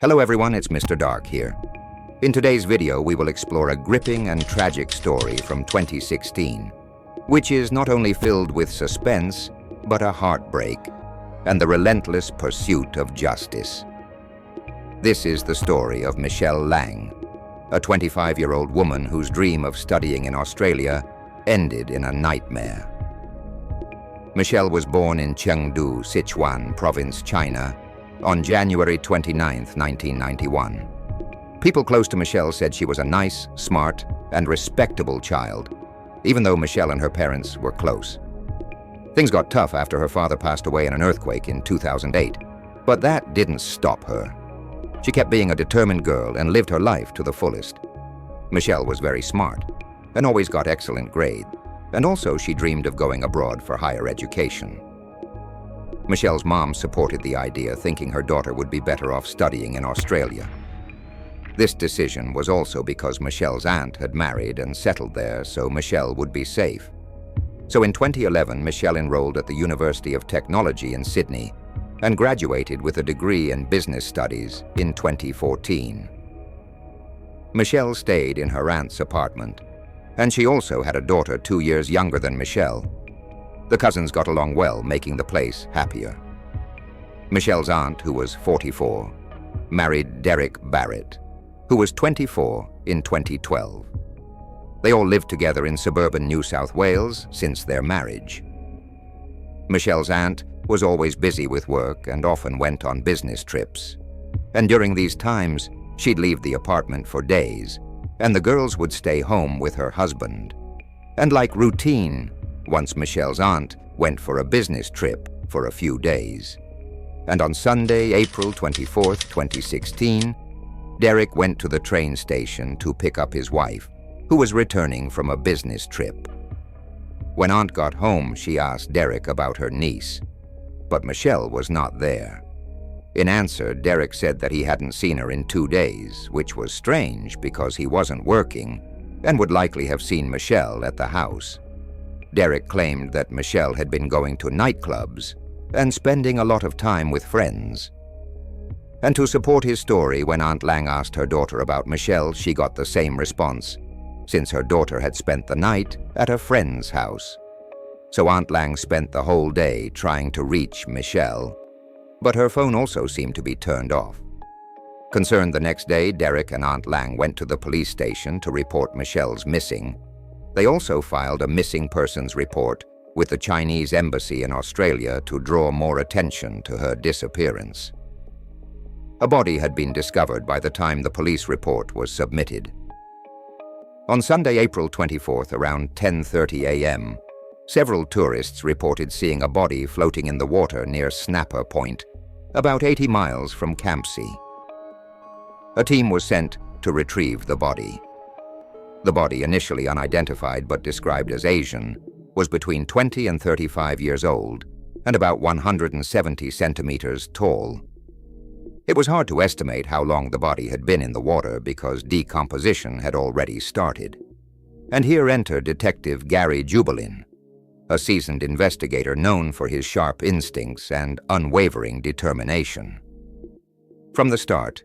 Hello everyone, it's Mr. Dark here. In today's video, we will explore a gripping and tragic story from 2016, which is not only filled with suspense, but a heartbreak and the relentless pursuit of justice. This is the story of Michelle Leng, a 25-year-old woman whose dream of studying in Australia ended in a nightmare. Michelle was born in Chengdu, Sichuan Province, China, on January 29, 1991. People close to Michelle said she was a nice, smart, and respectable child, even though Michelle and her parents were close. Things got tough after her father passed away in an earthquake in 2008, but that didn't stop her. She kept being a determined girl and lived her life to the fullest. Michelle was very smart and always got excellent grades, and also she dreamed of going abroad for higher education. Michelle's mom supported the idea, thinking her daughter would be better off studying in Australia. This decision was also because Michelle's aunt had married and settled there, so Michelle would be safe. So in 2011, Michelle enrolled at the University of Technology in Sydney and graduated with a degree in business studies in 2014. Michelle stayed in her aunt's apartment, and she also had a daughter 2 years younger than Michelle. The cousins got along well, making the place happier. Michelle's aunt, who was 44, married Derek Barrett, who was 24 in 2012. They all lived together in suburban New South Wales since their marriage. Michelle's aunt was always busy with work and often went on business trips. And during these times, she'd leave the apartment for days, and the girls would stay home with her husband. And like routine, once Michelle's aunt went for a business trip for a few days. And on Sunday, April 24, 2016, Derek went to the train station to pick up his wife, who was returning from a business trip. When Aunt got home, she asked Derek about her niece, but Michelle was not there. In answer, Derek said that he hadn't seen her in 2 days, which was strange because he wasn't working and would likely have seen Michelle at the house. Derek claimed that Michelle had been going to nightclubs and spending a lot of time with friends. And to support his story, when Aunt Lang asked her daughter about Michelle, she got the same response, since her daughter had spent the night at a friend's house. So Aunt Lang spent the whole day trying to reach Michelle, but her phone also seemed to be turned off. Concerned, the next day, Derek and Aunt Lang went to the police station to report Michelle's missing. They also filed a missing persons report with the Chinese embassy in Australia to draw more attention to her disappearance. A body had been discovered by the time the police report was submitted. On Sunday, April 24th, around 10:30 a.m., several tourists reported seeing a body floating in the water near Snapper Point, about 80 miles from Campsie. A team was sent to retrieve the body. The body, initially unidentified but described as Asian, was between 20 and 35 years old and about 170 centimeters tall. It was hard to estimate how long the body had been in the water because decomposition had already started. And here entered Detective Gary Jubelin, a seasoned investigator known for his sharp instincts and unwavering determination. From the start,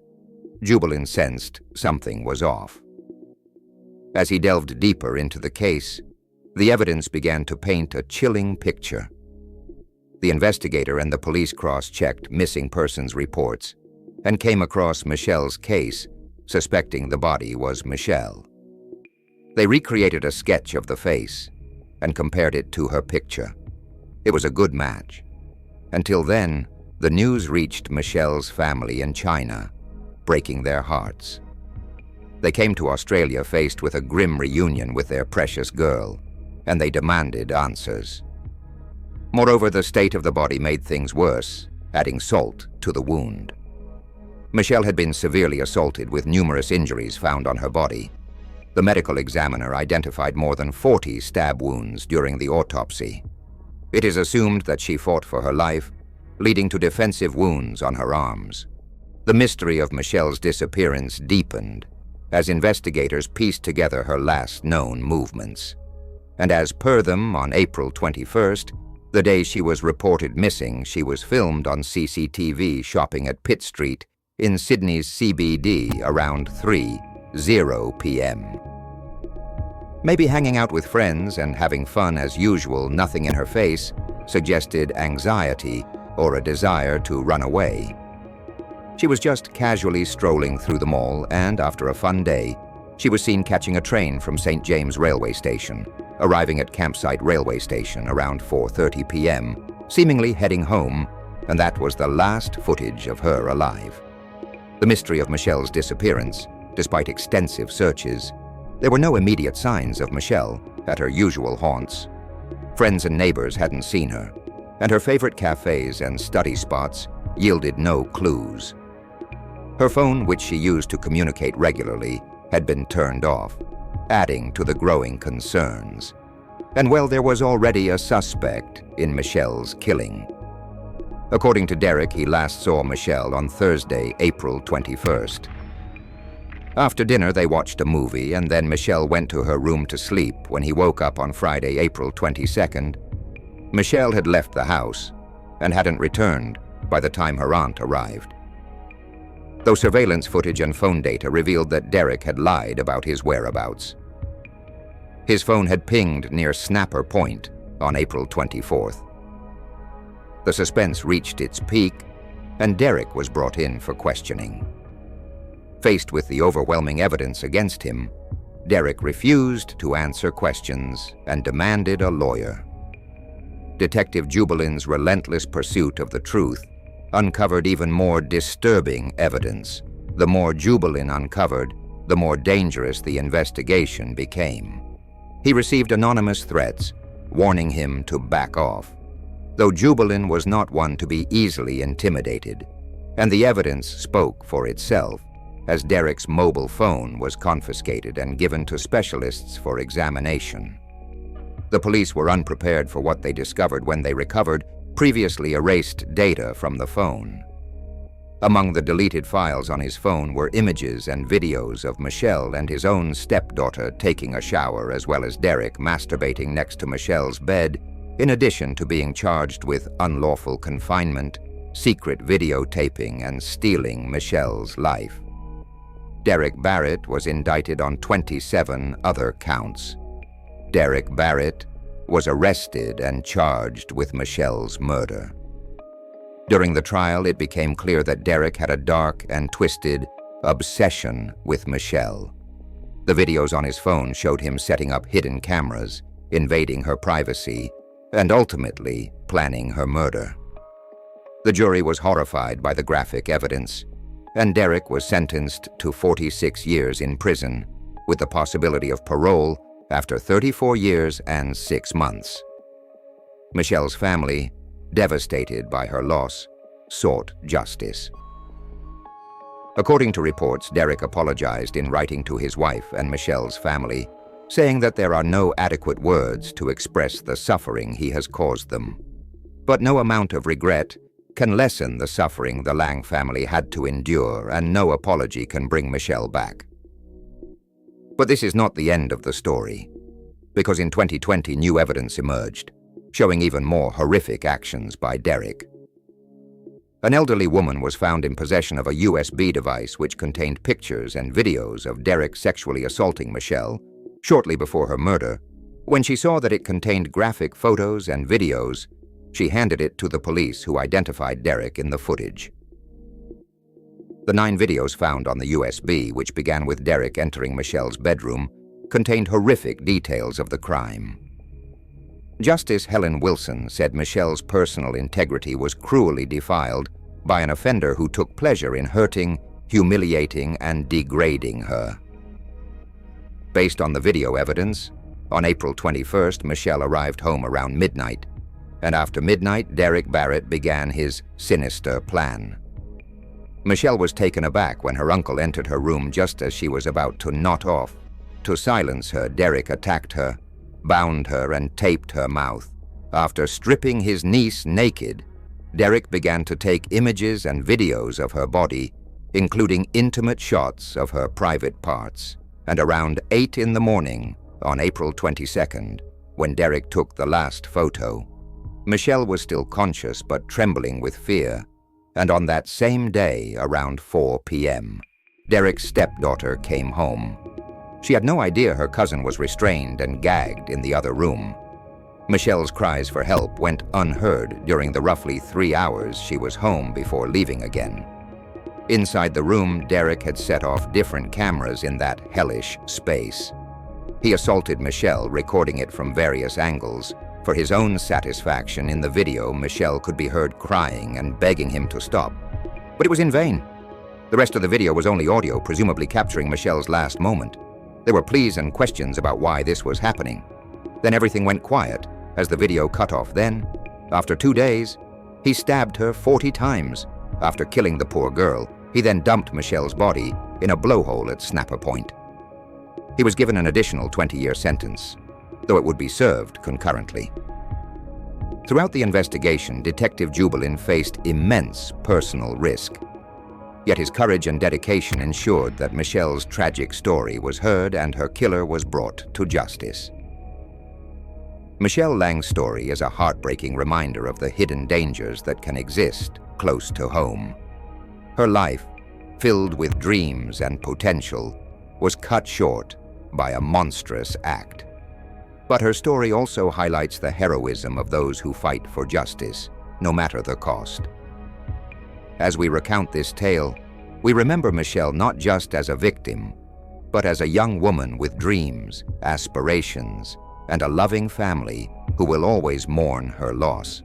Jubelin sensed something was off. As he delved deeper into the case, the evidence began to paint a chilling picture. The investigator and the police cross-checked missing persons reports and came across Michelle's case, suspecting the body was Michelle. They recreated a sketch of the face and compared it to her picture. It was a good match. Until then, the news reached Michelle's family in China, breaking their hearts. They came to Australia faced with a grim reunion with their precious girl, and they demanded answers. Moreover, the state of the body made things worse, adding salt to the wound. Michelle had been severely assaulted with numerous injuries found on her body. The medical examiner identified more than 40 stab wounds during the autopsy. It is assumed that she fought for her life, leading to defensive wounds on her arms. The mystery of Michelle's disappearance deepened as investigators pieced together her last known movements. And as per them, on April 21st, the day she was reported missing, she was filmed on CCTV shopping at Pitt Street in Sydney's CBD around 3:00 p.m. Maybe hanging out with friends and having fun as usual, nothing in her face, suggested anxiety or a desire to run away. She was just casually strolling through the mall, and after a fun day, she was seen catching a train from St. James Railway Station, arriving at Campsite Railway Station around 4:30 p.m., seemingly heading home, and that was the last footage of her alive. The mystery of Michelle's disappearance, despite extensive searches, there were no immediate signs of Michelle at her usual haunts. Friends and neighbors hadn't seen her, and her favorite cafes and study spots yielded no clues. Her phone, which she used to communicate regularly, had been turned off, adding to the growing concerns. And well, there was already a suspect in Michelle's killing. According to Derek, he last saw Michelle on Thursday, April 21st. After dinner, they watched a movie, and then Michelle went to her room to sleep. When he woke up on Friday, April 22nd, Michelle had left the house and hadn't returned by the time her aunt arrived. Though surveillance footage and phone data revealed that Derek had lied about his whereabouts. His phone had pinged near Snapper Point on April 24th. The suspense reached its peak, and Derek was brought in for questioning. Faced with the overwhelming evidence against him, Derek refused to answer questions and demanded a lawyer. Detective Jubilin's relentless pursuit of the truth uncovered even more disturbing evidence. The more Jubilin uncovered, the more dangerous the investigation became. He received anonymous threats, warning him to back off, though Jubilin was not one to be easily intimidated, and the evidence spoke for itself, as Derek's mobile phone was confiscated and given to specialists for examination. The police were unprepared for what they discovered when they recovered previously erased data from the phone. Among the deleted files on his phone were images and videos of Michelle and his own stepdaughter taking a shower, as well as Derek masturbating next to Michelle's bed, in addition to being charged with unlawful confinement, secret videotaping, and stealing Michelle's life. Derek Barrett was indicted on 27 other counts. Derek Barrett was arrested and charged with Michelle's murder. During the trial, it became clear that Derek had a dark and twisted obsession with Michelle. The videos on his phone showed him setting up hidden cameras, invading her privacy, and ultimately planning her murder. The jury was horrified by the graphic evidence, and Derek was sentenced to 46 years in prison, with the possibility of parole after 34 years and 6 months. Michelle's family, devastated by her loss, sought justice. According to reports, Derek apologized in writing to his wife and Michelle's family, saying that there are no adequate words to express the suffering he has caused them. But no amount of regret can lessen the suffering the Leng family had to endure, and no apology can bring Michelle back. But this is not the end of the story, because in 2020 new evidence emerged, showing even more horrific actions by Derek. An elderly woman was found in possession of a USB device which contained pictures and videos of Derek sexually assaulting Michelle shortly before her murder. When she saw that it contained graphic photos and videos, she handed it to the police, who identified Derek in the footage. The 9 videos found on the USB, which began with Derek entering Michelle's bedroom, contained horrific details of the crime. Justice Helen Wilson said Michelle's personal integrity was cruelly defiled by an offender who took pleasure in hurting, humiliating, and degrading her. Based on the video evidence, on April 21st, Michelle arrived home around midnight, and after midnight, Derek Barrett began his sinister plan. Michelle was taken aback when her uncle entered her room just as she was about to nod off. To silence her, Derek attacked her, bound her, and taped her mouth. After stripping his niece naked, Derek began to take images and videos of her body, including intimate shots of her private parts. And around 8 in the morning, on April 22nd, when Derek took the last photo, Michelle was still conscious but trembling with fear, And on that same day, around 4 p.m., Derek's stepdaughter came home. She had no idea her cousin was restrained and gagged in the other room. Michelle's cries for help went unheard during the roughly 3 hours she was home before leaving again. Inside the room, Derek had set off different cameras in that hellish space. He assaulted Michelle, recording it from various angles. For his own satisfaction, in the video, Michelle could be heard crying and begging him to stop. But it was in vain. The rest of the video was only audio, presumably capturing Michelle's last moment. There were pleas and questions about why this was happening. Then everything went quiet as the video cut off. Then, after 2 days, he stabbed her 40 times. After killing the poor girl, he then dumped Michelle's body in a blowhole at Snapper Point. He was given an additional 20-year sentence, though it would be served concurrently. Throughout the investigation, Detective Jubilin faced immense personal risk. Yet his courage and dedication ensured that Michelle's tragic story was heard and her killer was brought to justice. Michelle Leng's story is a heartbreaking reminder of the hidden dangers that can exist close to home. Her life, filled with dreams and potential, was cut short by a monstrous act. But her story also highlights the heroism of those who fight for justice, no matter the cost. As we recount this tale, we remember Michelle not just as a victim, but as a young woman with dreams, aspirations, and a loving family who will always mourn her loss.